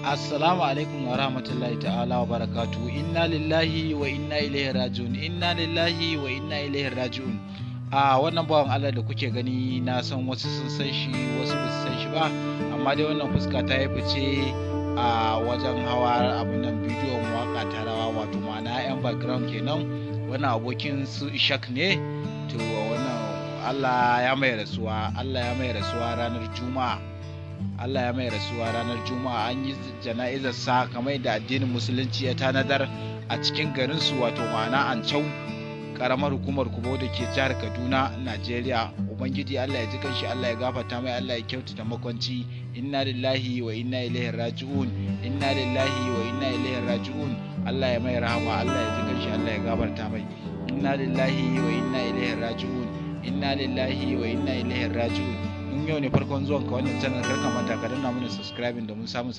Assalamu alaikum wa rahmatullahi ta'ala wa barakatuhu. Inna lillahi wa inna ilaihi raji'un. Inna lillahi wa inna ilaihi raji'un. Wannan bawan Allah da kuke gani na san wasu sun san shi, wasu ba su san shi ba, amma dai wannan fuska ta yi fice a wajen hawa abun nan bidiyon waka ta rawa, wato ma'ana yan background kenan. Wannan abokin su Ishak ne. To wannan Allah ya mai rasuwa ranar Juma'a. Allah ya mai rasuwa ranar Juma'a. An yi jana'izar sa kamar da addinin musulunci ya tanadar a cikin garin su, wato ma'ana Ancau, karamar hukumar Kubo da ke jihar Kaduna, Najeriya. Ubangiji Allah ya ji kanshi, Allah ya gafarta mai, Allah ya kyautata makwanci. Inna lillahi wa inna ilaihi raji'un. Inna lillahi wa inna ilaihi raji'un. Allah ya mai rahama, Allah ya ji kanshi, Allah ya gafarta mai. Inna lillahi wa inna ilaihi raji'un. Inna lillahi wa inna ilaihi raji'un. Yau ne farkon zuwan ka wannan channel, kar ka manta ka danna mana subscribing domin samun